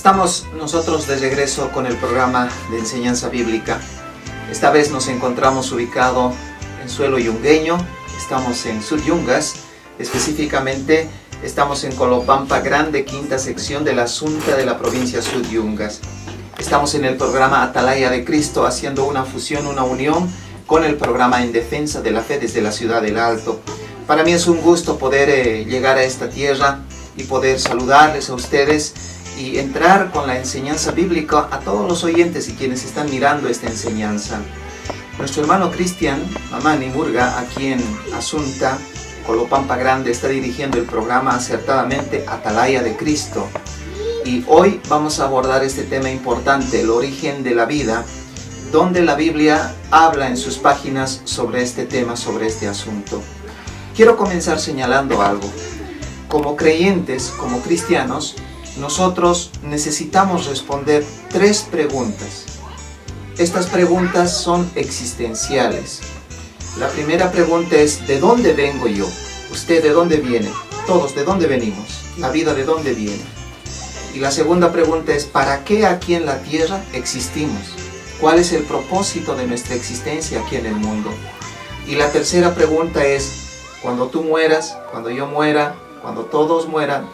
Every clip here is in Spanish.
Estamos nosotros de regreso con el programa de enseñanza bíblica. Esta vez nos encontramos ubicado en suelo yungueño. Estamos en Sudyungas, específicamente estamos en Colopampa Grande, quinta sección de la Asunta de la provincia Sudyungas. Estamos en el programa Atalaya de Cristo, haciendo una fusión, una unión con el programa En Defensa de la Fe desde la ciudad del Alto. Para mí es un gusto poder llegar a esta tierra y poder saludarles a ustedes y entrar con la enseñanza bíblica a todos los oyentes y quienes están mirando esta enseñanza. Nuestro hermano Cristian Mamani Murga, aquí en Asunta, Colopampa Grande, está dirigiendo el programa acertadamente Atalaya de Cristo. Y hoy vamos a abordar este tema importante, el origen de la vida, donde la Biblia habla en sus páginas sobre este tema, sobre este asunto. Quiero comenzar señalando algo. Como creyentes, como cristianos, nosotros necesitamos responder 3 preguntas. Estas preguntas son existenciales. La primera pregunta es: ¿de dónde vengo yo? ¿Usted de dónde viene? Todos, ¿de dónde venimos? La vida, ¿de dónde viene? Y la segunda pregunta es: ¿para qué aquí en la tierra existimos? ¿Cuál es el propósito de nuestra existencia aquí en el mundo? Y la tercera pregunta es: cuando tú mueras, cuando yo muera, cuando todos mueran,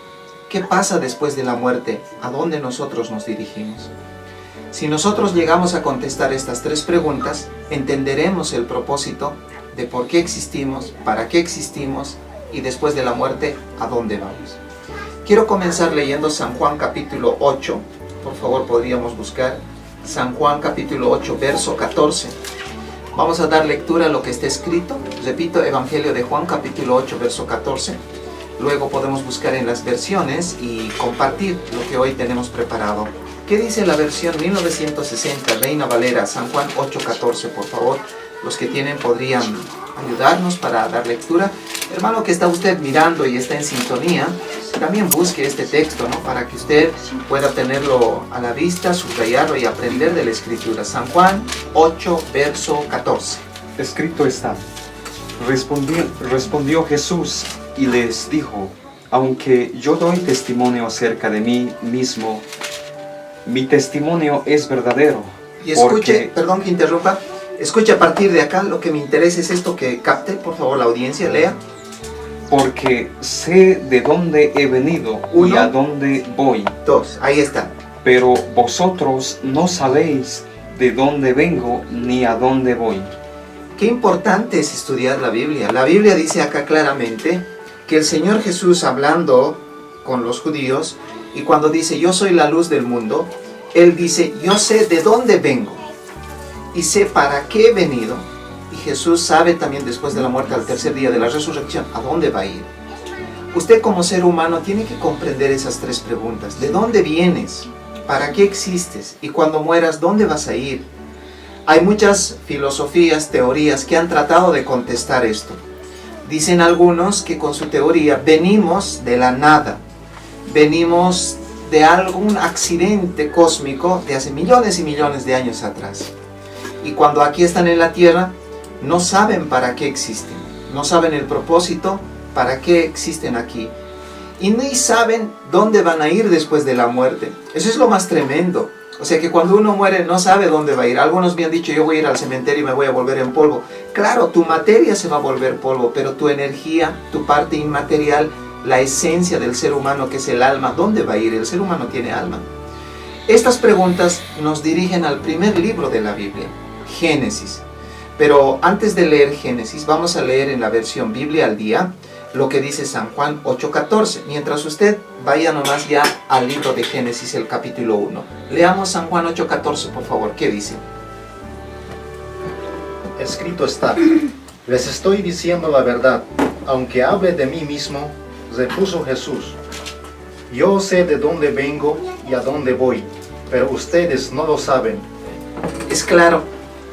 ¿qué pasa después de la muerte? ¿A dónde nosotros nos dirigimos? Si nosotros llegamos a contestar estas 3 preguntas, entenderemos el propósito de por qué existimos, para qué existimos y después de la muerte, ¿a dónde vamos? Quiero comenzar leyendo San Juan capítulo 8. Por favor, podríamos buscar San Juan capítulo 8, verso 14. Vamos a dar lectura a lo que está escrito. Repito, Evangelio de Juan capítulo 8, verso 14. Luego podemos buscar en las versiones y compartir lo que hoy tenemos preparado. ¿Qué dice la versión 1960, Reina Valera, San Juan 8:14? Por favor, los que tienen podrían ayudarnos para dar lectura. Hermano que está usted mirando y está en sintonía, también busque este texto, ¿no? Para que usted pueda tenerlo a la vista, subrayarlo y aprender de la Escritura. San Juan 8, verso 14. Escrito está: Respondió Jesús y les dijo: aunque yo doy testimonio acerca de mí mismo, mi testimonio es verdadero. Y escuche, perdón que interrumpa, escuche a partir de acá, lo que me interesa es esto que capte, por favor, la audiencia, lea. Porque sé de dónde he venido y a dónde voy. 2, ahí está. Pero vosotros no sabéis de dónde vengo ni a dónde voy. Qué importante es estudiar la Biblia. La Biblia dice acá claramente que el Señor Jesús, hablando con los judíos, y cuando dice yo soy la luz del mundo, Él dice yo sé de dónde vengo y sé para qué he venido. Y Jesús sabe también después de la muerte, al tercer día de la resurrección, a dónde va a ir. Usted como ser humano tiene que comprender esas 3 preguntas. ¿De dónde vienes? ¿Para qué existes? Y cuando mueras, ¿dónde vas a ir? Hay muchas filosofías, teorías que han tratado de contestar esto. Dicen algunos que con su teoría venimos de la nada. Venimos de algún accidente cósmico de hace millones y millones de años atrás. Y cuando aquí están en la tierra, no saben para qué existen. No saben el propósito, para qué existen aquí. Y ni saben dónde van a ir después de la muerte. Eso es lo más tremendo. O sea que cuando uno muere no sabe dónde va a ir. Algunos me han dicho: yo voy a ir al cementerio y me voy a volver en polvo. Claro, tu materia se va a volver polvo, pero tu energía, tu parte inmaterial, la esencia del ser humano, que es el alma, ¿dónde va a ir? El ser humano tiene alma. Estas preguntas nos dirigen al primer libro de la Biblia, Génesis. Pero antes de leer Génesis, vamos a leer en la versión Biblia al día lo que dice San Juan 8:14. Mientras usted vaya nomás ya al libro de Génesis, el capítulo 1. Leamos San Juan 8:14, por favor. ¿Qué dice? Escrito está: les estoy diciendo la verdad, aunque hable de mí mismo, repuso Jesús. Yo sé de dónde vengo y a dónde voy, pero ustedes no lo saben. Es claro.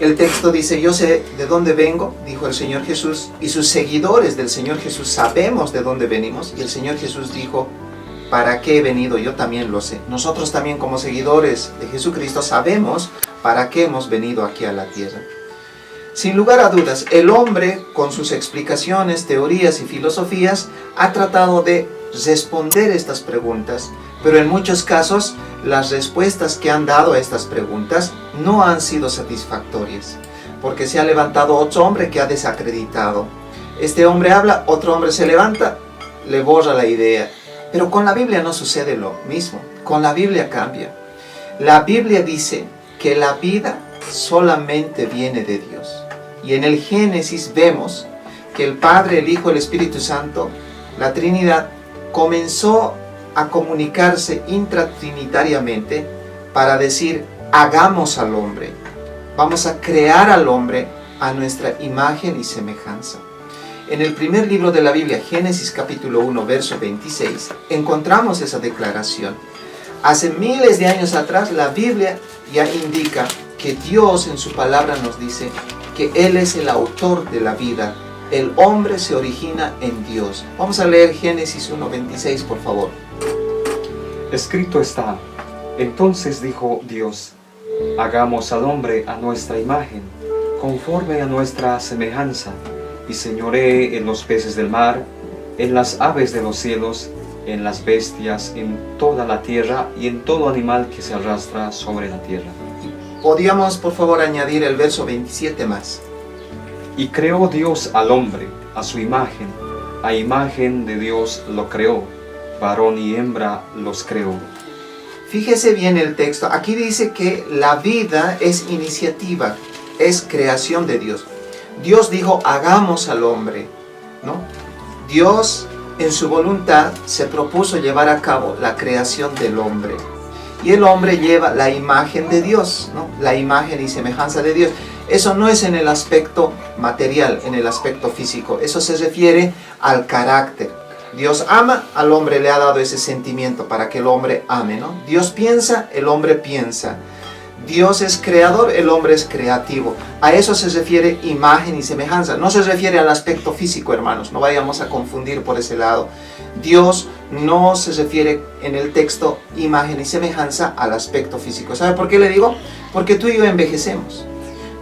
El texto dice: yo sé de dónde vengo, dijo el Señor Jesús, y sus seguidores del Señor Jesús sabemos de dónde venimos. Y el Señor Jesús dijo: ¿para qué he venido? Yo también lo sé. Nosotros también, como seguidores de Jesucristo, sabemos para qué hemos venido aquí a la tierra. Sin lugar a dudas, el hombre, con sus explicaciones, teorías y filosofías, ha tratado de responder estas preguntas, pero en muchos casos las respuestas que han dado a estas preguntas no han sido satisfactorias, porque se ha levantado otro hombre que ha desacreditado. Este hombre habla, otro hombre se levanta, le borra la idea. Pero con la Biblia no sucede lo mismo, con la Biblia cambia. La Biblia dice que la vida solamente viene de Dios. Y en el Génesis vemos que el Padre, el Hijo, el Espíritu Santo, la Trinidad, comenzó a comunicarse intratrinitariamente para decir, hagamos al hombre. Vamos a crear al hombre a nuestra imagen y semejanza. En el primer libro de la Biblia, Génesis capítulo 1, verso 26, encontramos esa declaración. Hace miles de años atrás, la Biblia ya indica que Dios en su palabra nos dice que Él es el autor de la vida. El hombre se origina en Dios. Vamos a leer Génesis 1, 26, por favor. Escrito está, entonces dijo Dios, hagamos al hombre a nuestra imagen, conforme a nuestra semejanza, y señoree en los peces del mar, en las aves de los cielos, en las bestias, en toda la tierra y en todo animal que se arrastra sobre la tierra. Podríamos, por favor, añadir el verso 27 más. Y creó Dios al hombre, a su imagen de Dios lo creó, varón y hembra los creó. Fíjese bien el texto, aquí dice que la vida es iniciativa, es creación de Dios. Dios dijo, hagamos al hombre, ¿no? Dios, en su voluntad, se propuso llevar a cabo la creación del hombre. Y el hombre lleva la imagen de Dios, ¿no? La imagen y semejanza de Dios. Eso no es en el aspecto material, en el aspecto físico. Eso se refiere al carácter. Dios ama, al hombre le ha dado ese sentimiento para que el hombre ame, ¿no? Dios piensa, el hombre piensa. Dios es creador, el hombre es creativo. A eso se refiere imagen y semejanza. No se refiere al aspecto físico, hermanos. No vayamos a confundir por ese lado. Dios no se refiere en el texto imagen y semejanza al aspecto físico. ¿Sabe por qué le digo? Porque tú y yo envejecemos.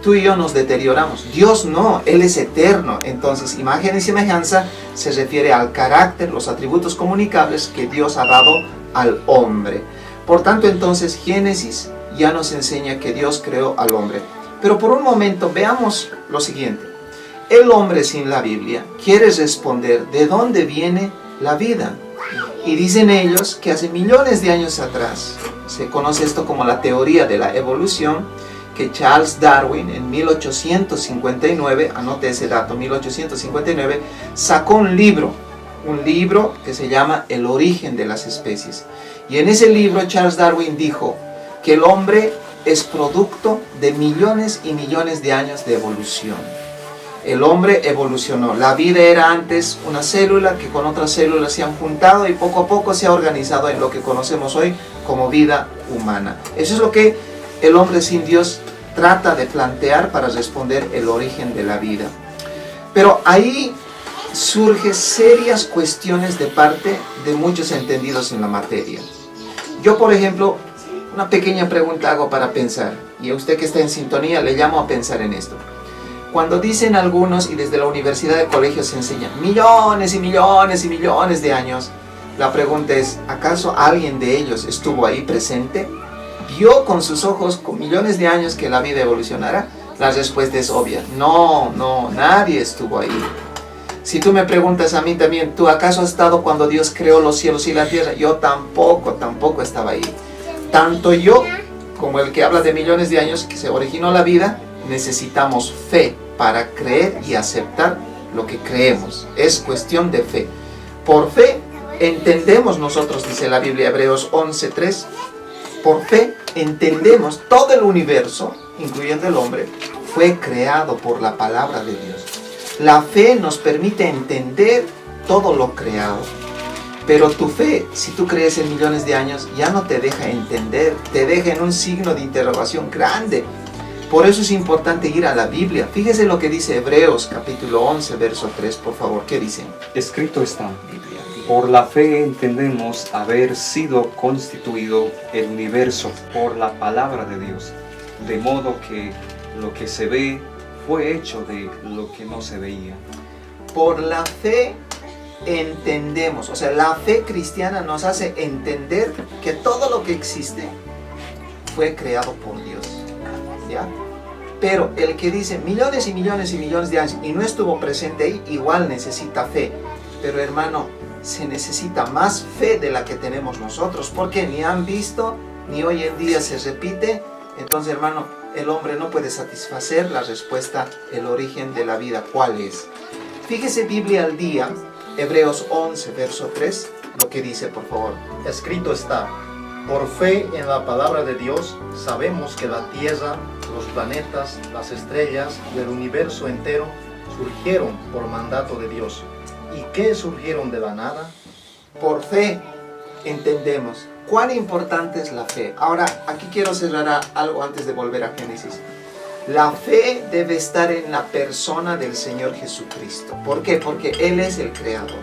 Tú y yo nos deterioramos. Dios no, Él es eterno. Entonces, imagen y semejanza se refiere al carácter, los atributos comunicables que Dios ha dado al hombre. Por tanto, entonces, Génesis ya nos enseña que Dios creó al hombre. Pero por un momento veamos lo siguiente. El hombre sin la Biblia quiere responder de dónde viene la vida. Y dicen ellos que hace millones de años atrás, se conoce esto como la teoría de la evolución, que Charles Darwin en 1859, anote ese dato, 1859, sacó un libro que se llama El origen de las especies. Y en ese libro Charles Darwin dijo que el hombre es producto de millones y millones de años de evolución. El hombre evolucionó. La vida era antes una célula que con otras células se han juntado y poco a poco se ha organizado en lo que conocemos hoy como vida humana. Eso es lo que el hombre sin Dios trata de plantear para responder el origen de la vida. Pero ahí surgen serias cuestiones de parte de muchos entendidos en la materia. Yo, por ejemplo, una pequeña pregunta hago para pensar, y a usted que está en sintonía le llamo a pensar en esto. Cuando dicen algunos, y desde la universidad de colegios se enseñan millones y millones y millones de años, la pregunta es, ¿acaso alguien de ellos estuvo ahí presente? ¿Vio con sus ojos, con millones de años, que la vida evolucionara? La respuesta es obvia. No, nadie estuvo ahí. Si tú me preguntas a mí también, ¿tú acaso has estado cuando Dios creó los cielos y la tierra? Yo tampoco estaba ahí. Tanto yo como el que habla de millones de años que se originó la vida, necesitamos fe para creer y aceptar lo que creemos. Es cuestión de fe. Por fe entendemos nosotros, dice la Biblia, Hebreos 11:3, por fe entendemos todo el universo, incluyendo el hombre, fue creado por la palabra de Dios. La fe nos permite entender todo lo creado. Pero tu fe, si tú crees en millones de años, ya no te deja entender, te deja en un signo de interrogación grande. Por eso es importante ir a la Biblia. Fíjese lo que dice Hebreos capítulo 11, verso 3, por favor. ¿Qué dice? Escrito está, por la fe entendemos haber sido constituido el universo por la palabra de Dios, de modo que lo que se ve fue hecho de lo que no se veía. Por la fe entendemos, o sea, la fe cristiana nos hace entender que todo lo que existe fue creado por Dios, ¿ya? Pero el que dice millones y millones y millones de años y no estuvo presente ahí, igual necesita fe. Pero hermano, se necesita más fe de la que tenemos nosotros, porque ni han visto, ni hoy en día se repite. Entonces, hermano, el hombre no puede satisfacer la respuesta, el origen de la vida, ¿cuál es? Fíjese Biblia al día, Hebreos 11, verso 3, lo que dice, por favor. Escrito está: por fe en la palabra de Dios sabemos que la tierra, los planetas, las estrellas y el universo entero surgieron por mandato de Dios. ¿Y qué surgieron de la nada? Por fe entendemos cuán importante es la fe. Ahora, aquí quiero cerrar algo antes de volver a Génesis. La fe debe estar en la persona del Señor Jesucristo. ¿Por qué? Porque Él es el Creador.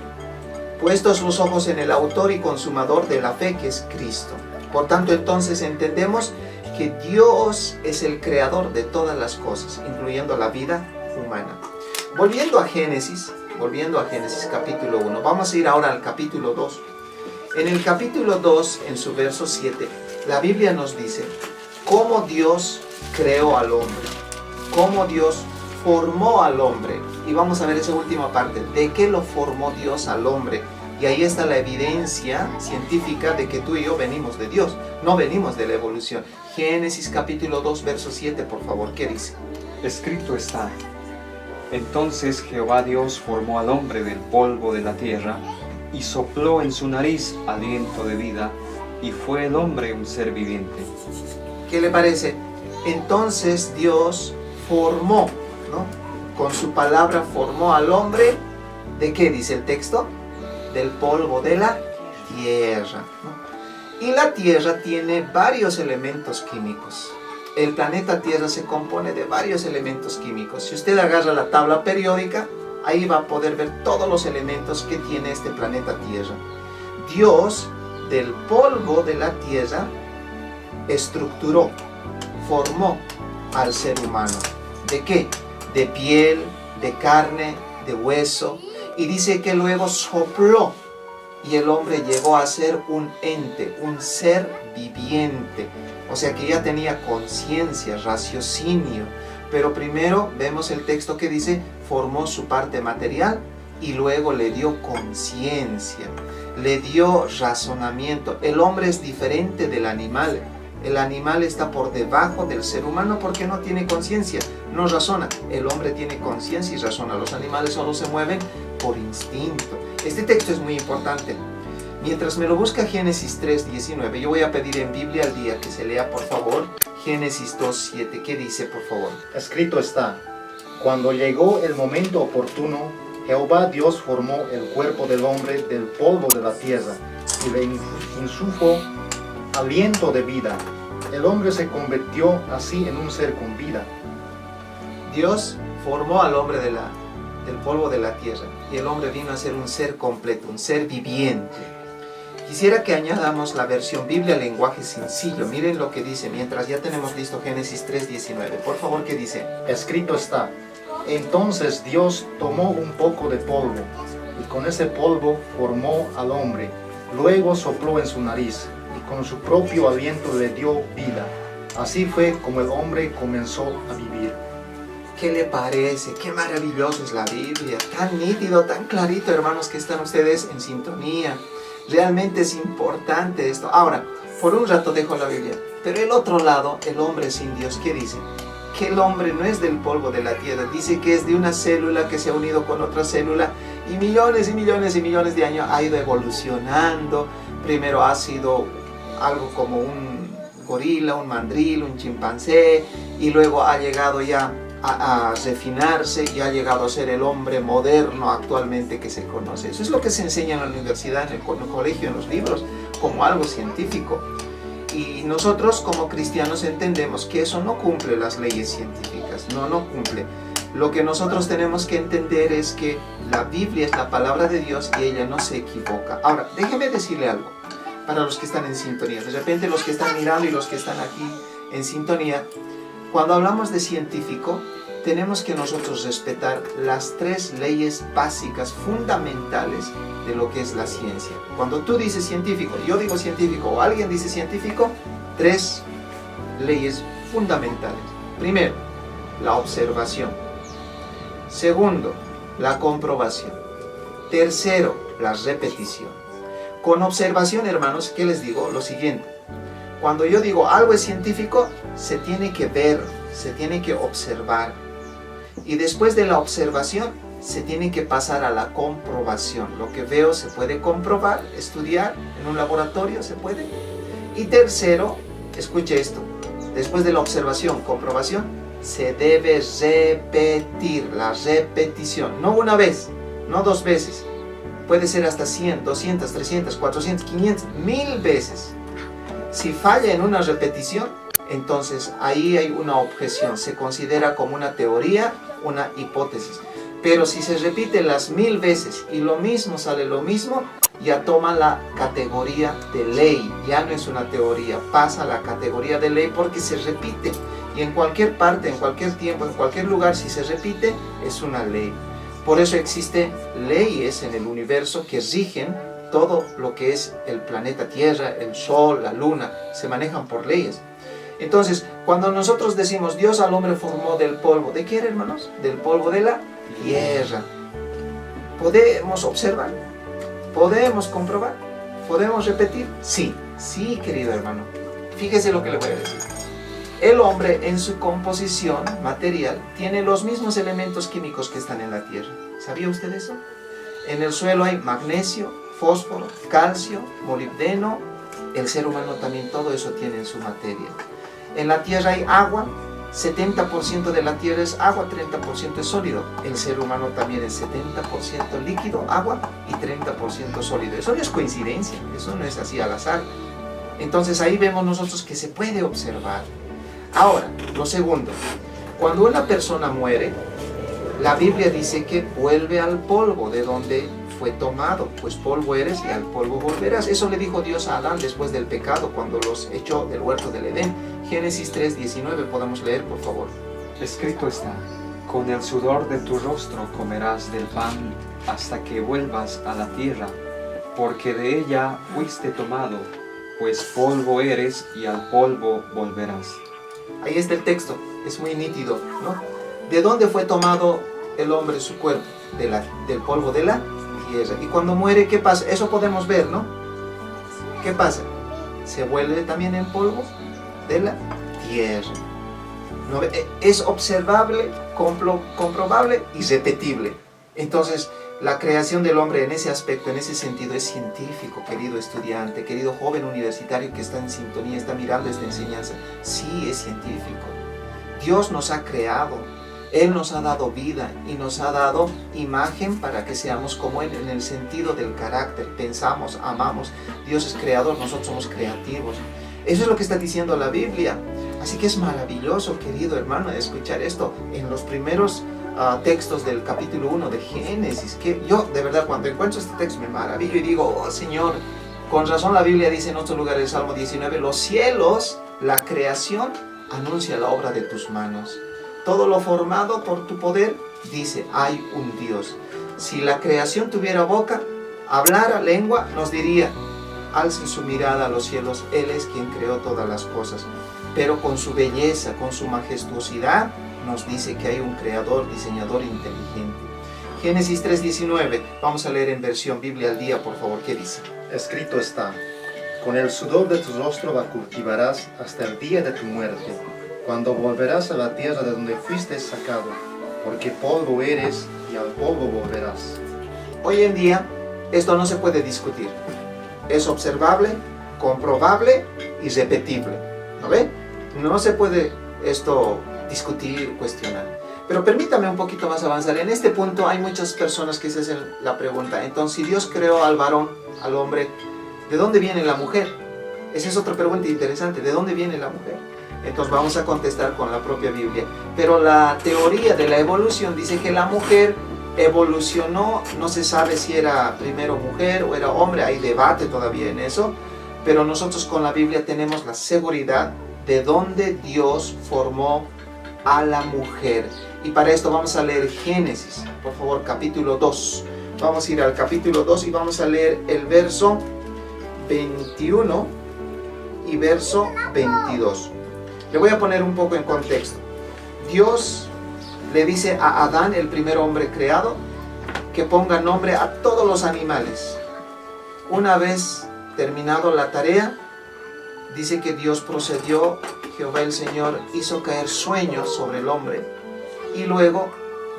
Puestos los ojos en el autor y consumador de la fe, que es Cristo. Por tanto, entonces entendemos que Dios es el creador de todas las cosas, incluyendo la vida humana. Volviendo a Génesis capítulo 1, vamos a ir ahora al capítulo 2. En el capítulo 2, en su verso 7, la Biblia nos dice cómo Dios creó al hombre, cómo Dios formó al hombre. Y vamos a ver esa última parte, de qué lo formó Dios al hombre. Y ahí está la evidencia científica de que tú y yo venimos de Dios, no venimos de la evolución. Génesis capítulo 2, verso 7, por favor, ¿qué dice? Escrito está: entonces Jehová Dios formó al hombre del polvo de la tierra, y sopló en su nariz aliento de vida, y fue el hombre un ser viviente. ¿Qué le parece? Entonces Dios formó, ¿no? Con su palabra formó al hombre, ¿de qué dice el texto? Del polvo de la tierra, ¿no? Y la tierra tiene varios elementos químicos. El planeta Tierra se compone de varios elementos químicos. Si usted agarra la tabla periódica, ahí va a poder ver todos los elementos que tiene este planeta Tierra. Dios, del polvo de la tierra, estructuró, formó al ser humano. ¿De qué? De piel, de carne, de hueso. Y dice que luego sopló y el hombre llegó a ser un ente, un ser viviente. O sea que ya tenía conciencia, raciocinio. Pero primero vemos el texto que dice, formó su parte material y luego le dio conciencia, le dio razonamiento. El hombre es diferente del animal. El animal está por debajo del ser humano porque no tiene conciencia, no razona. El hombre tiene conciencia y razona. Los animales solo se mueven por instinto. Este texto es muy importante. Mientras me lo busca Génesis 3:19, yo voy a pedir en Biblia al día que se lea, por favor, Génesis 2:7. ¿Qué dice, por favor? Escrito está: cuando llegó el momento oportuno, Jehová Dios formó el cuerpo del hombre del polvo de la tierra y le insufló aliento de vida. El hombre se convirtió así en un ser con vida. Dios formó al hombre del polvo de la tierra y el hombre vino a ser un ser completo, un ser viviente. Quisiera que añadamos la versión Biblia lenguaje sencillo. Miren lo que dice, mientras ya tenemos listo Génesis 3:19. Por favor, ¿qué dice? Escrito está: entonces Dios tomó un poco de polvo y con ese polvo formó al hombre. Luego sopló en su nariz y con su propio aliento le dio vida. Así fue como el hombre comenzó a vivir. ¿Qué le parece? Qué maravilloso es la Biblia. Tan nítido, tan clarito, hermanos, que están ustedes en sintonía. Realmente es importante esto. Ahora, por un rato dejo la Biblia. Pero el otro lado, el hombre sin Dios, ¿qué dice? Que el hombre no es del polvo de la tierra. Dice que es de una célula que se ha unido con otra célula. Y millones y millones y millones de años ha ido evolucionando. Primero ha sido algo como un gorila, un mandril, un chimpancé. Y luego ha llegado ya a refinarse y ha llegado a ser el hombre moderno actualmente que se conoce. Eso es lo que se enseña en la universidad, en el colegio, en los libros, como algo científico. Y nosotros como cristianos entendemos que eso no cumple las leyes científicas, no cumple. Lo que nosotros tenemos que entender es que la Biblia es la palabra de Dios y ella no se equivoca. Ahora, déjeme decirle algo para los que están en sintonía. De repente los que están mirando y los que están aquí en sintonía, cuando hablamos de científico, tenemos que nosotros respetar las 3 leyes básicas, fundamentales de lo que es la ciencia. Cuando tú dices científico, yo digo científico o alguien dice científico, 3 leyes fundamentales. Primero, la observación. Segundo, la comprobación. Tercero, la repetición. Con observación, hermanos, ¿qué les digo? Lo siguiente. Cuando yo digo algo es científico, se tiene que ver, se tiene que observar. Y después de la observación, se tiene que pasar a la comprobación. Lo que veo se puede comprobar, estudiar en un laboratorio, se puede. Y tercero, escuche esto, después de la observación, comprobación, se debe repetir, la repetición. No una vez, no 2 veces. Puede ser hasta 100, 200, 300, 400, 500, 1000 veces. Si falla en una repetición, entonces ahí hay una objeción. Se considera como una teoría, una hipótesis. Pero si se repite las 1000 veces y lo mismo sale lo mismo, ya toma la categoría de ley. Ya no es una teoría, pasa a la categoría de ley porque se repite. Y en cualquier parte, en cualquier tiempo, en cualquier lugar, si se repite, es una ley. Por eso existen leyes en el universo que rigen todo lo que es el planeta Tierra, el Sol, la Luna, se manejan por leyes. Entonces, cuando nosotros decimos Dios al hombre formó del polvo, ¿de qué era, hermanos? Del polvo de la tierra. ¿Podemos observar? ¿Podemos comprobar? ¿Podemos repetir? Sí, sí, querido hermano. Fíjese lo que le voy a decir. El hombre en su composición material tiene los mismos elementos químicos que están en la tierra. ¿Sabía usted eso? En el suelo hay magnesio, fósforo, calcio, molibdeno. El ser humano también todo eso tiene en su materia. En la tierra hay agua, 70% de la tierra es agua, 30% es sólido. El ser humano también es 70% líquido, agua, y 30% sólido. Eso no es coincidencia, eso no es así al azar. Entonces ahí vemos nosotros que se puede observar. Ahora, lo segundo, cuando una persona muere, la Biblia dice que vuelve al polvo de donde fue tomado, pues polvo eres y al polvo volverás. Eso le dijo Dios a Adán después del pecado, cuando los echó del huerto del Edén. Génesis 3:19, podemos leer, por favor. Escrito está: con el sudor de tu rostro comerás del pan hasta que vuelvas a la tierra, porque de ella fuiste tomado, pues polvo eres y al polvo volverás. Ahí está el texto, es muy nítido, ¿no? ¿De dónde fue tomado el hombre, su cuerpo? Del polvo de la tierra. Y cuando muere, ¿qué pasa? Eso podemos ver, ¿no? ¿Qué pasa? Se vuelve también en polvo de la tierra. ¿No? Es observable, comprobable y repetible. Entonces, la creación del hombre en ese aspecto, en ese sentido, es científico, querido estudiante, querido joven universitario que está en sintonía, está mirando esta enseñanza. Sí, es científico. Dios nos ha creado, Él nos ha dado vida y nos ha dado imagen para que seamos como Él en el sentido del carácter. Pensamos, amamos. Dios es creador, nosotros somos creativos. Eso es lo que está diciendo la Biblia. Así que es maravilloso, querido hermano, escuchar esto en los primeros textos del capítulo 1 de Génesis, que yo de verdad cuando encuentro este texto me maravillo y digo, oh Señor, con razón la Biblia dice en otro lugar del Salmo 19, los cielos, la creación, anuncia la obra de tus manos. Todo lo formado por tu poder, dice, hay un Dios. Si la creación tuviera boca, hablara lengua, nos diría, alcen su mirada a los cielos, Él es quien creó todas las cosas. Pero con su belleza, con su majestuosidad, nos dice que hay un creador, diseñador inteligente. Génesis 3:19, vamos a leer en versión Biblia al día, por favor, ¿qué dice? Escrito está: con el sudor de tu rostro la cultivarás hasta el día de tu muerte, cuando volverás a la tierra de donde fuiste sacado, porque polvo eres y al polvo volverás. Hoy en día, esto no se puede discutir. Es observable, comprobable y repetible. ¿No ve? No se puede esto discutir, cuestionar. Pero permítame un poquito más avanzar. En este punto hay muchas personas que se hacen la pregunta. Entonces, si Dios creó al varón, al hombre, ¿de dónde viene la mujer? Esa es otra pregunta interesante. ¿De dónde viene la mujer? Entonces vamos a contestar con la propia Biblia. Pero la teoría de la evolución dice que la mujer evolucionó. No se sabe si era primero mujer o era hombre. Hay debate todavía en eso. Pero nosotros con la Biblia tenemos la seguridad de dónde Dios formó a la mujer. Y para esto vamos a leer Génesis, por favor, capítulo 2. Vamos a ir al capítulo 2 y vamos a leer el verso 21 y verso 22. Le voy a poner un poco en contexto. Dios le dice a Adán, el primer hombre creado, que ponga nombre a todos los animales. Una vez terminado la tarea, dice que Dios procedió, Jehová el Señor hizo caer sueño sobre el hombre y luego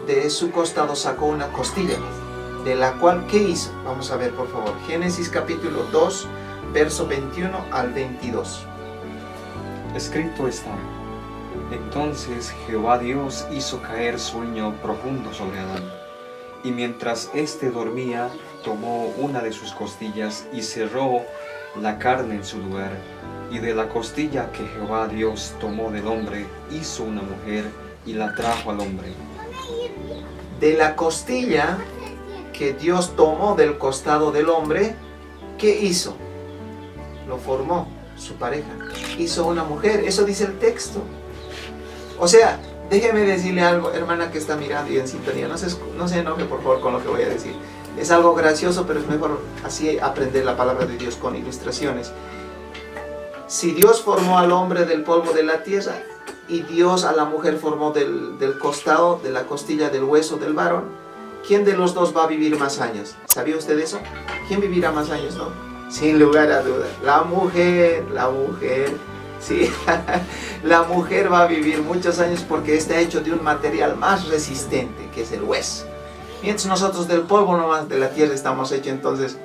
de su costado sacó una costilla, de la cual, ¿qué hizo? Vamos a ver, por favor, Génesis capítulo 2, verso 21 al 22. Escrito está: entonces Jehová Dios hizo caer sueño profundo sobre Adán, y mientras éste dormía, tomó una de sus costillas y cerró la carne en su lugar, y de la costilla que Jehová Dios tomó del hombre, hizo una mujer y la trajo al hombre. De la costilla que Dios tomó del costado del hombre, ¿qué hizo? Lo formó su pareja, hizo una mujer, eso dice el texto. O sea, déjeme decirle algo, hermana que está mirando y en sintonía, no se enoje por favor con lo que voy a decir. Es algo gracioso, pero es mejor así aprender la palabra de Dios con ilustraciones. Si Dios formó al hombre del polvo de la tierra y Dios a la mujer formó del costado, de la costilla del hueso del varón, ¿quién de los dos va a vivir más años? ¿Sabía usted eso? ¿Quién vivirá más años, no? Sin lugar a dudas, la mujer, sí, la mujer va a vivir muchos años porque está hecho de un material más resistente, que es el hueso. Mientras nosotros del polvo nomás de la tierra estamos hechos, entonces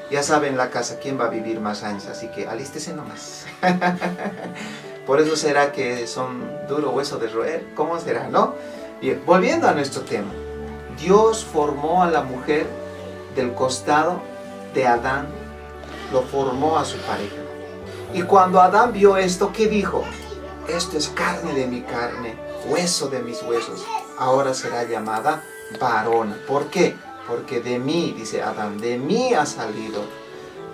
ya saben la casa, quién va a vivir más años, así que alístese nomás. Por eso será que son duro hueso de roer, ¿cómo será, no? Bien, volviendo a nuestro tema. Dios formó a la mujer del costado de Adán, lo formó a su pareja. Y cuando Adán vio esto, ¿qué dijo? Esto es carne de mi carne, hueso de mis huesos. Ahora será llamada varona. ¿Por qué? Porque de mí, dice Adán, de mí ha salido.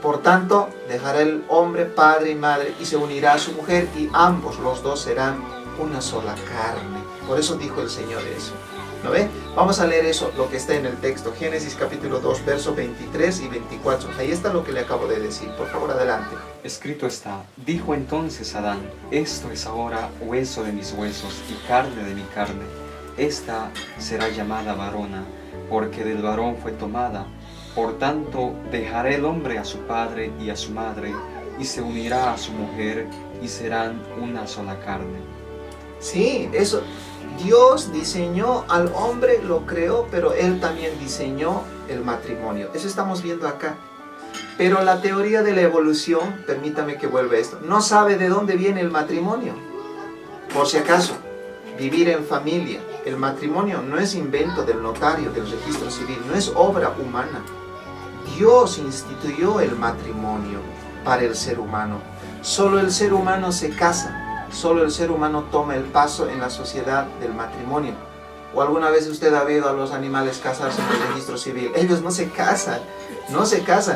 Por tanto, dejará el hombre padre y madre y se unirá a su mujer y ambos, los dos, serán una sola carne. Por eso dijo el Señor eso. ¿No ve? Vamos a leer eso, lo que está en el texto. Génesis capítulo 2, versos 23 y 24. Ahí está lo que le acabo de decir. Por favor, adelante. Escrito está: dijo entonces Adán, esto es ahora hueso de mis huesos y carne de mi carne. Esta será llamada varona, porque del varón fue tomada. Por tanto, dejará el hombre a su padre y a su madre, y se unirá a su mujer, y serán una sola carne. Sí, eso. Dios diseñó al hombre, lo creó, pero Él también diseñó el matrimonio. Eso estamos viendo acá. Pero la teoría de la evolución, permítame que vuelva a esto, no sabe de dónde viene el matrimonio. Por si acaso, vivir en familia. El matrimonio no es invento del notario, del registro civil, no es obra humana. Dios instituyó el matrimonio para el ser humano. Solo el ser humano se casa. Solo el ser humano toma el paso en la sociedad del matrimonio. ¿O alguna vez usted ha visto a los animales casarse en el registro civil? Ellos no se casan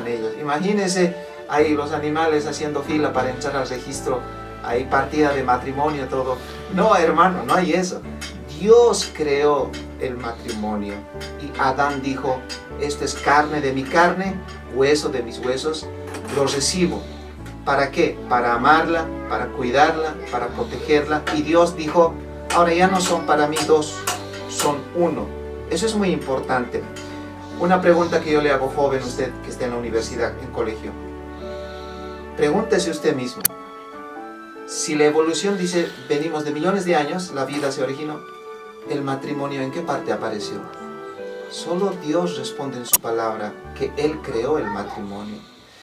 ellos. Imagínense ahí los animales haciendo fila para entrar al registro, ahí partida de matrimonio, todo. No, hermano, no hay eso. Dios creó el matrimonio y Adán dijo, esto es carne de mi carne, hueso de mis huesos, lo recibo. ¿Para qué? Para amarla, para cuidarla, para protegerla. Y Dios dijo, ahora ya no son para mí dos, son uno. Eso es muy importante. Una pregunta que yo le hago, joven, usted que está en la universidad, en colegio. Pregúntese usted mismo. Si la evolución dice, venimos de millones de años, la vida se originó, ¿el matrimonio en qué parte apareció? Solo Dios responde en su palabra que Él creó el matrimonio.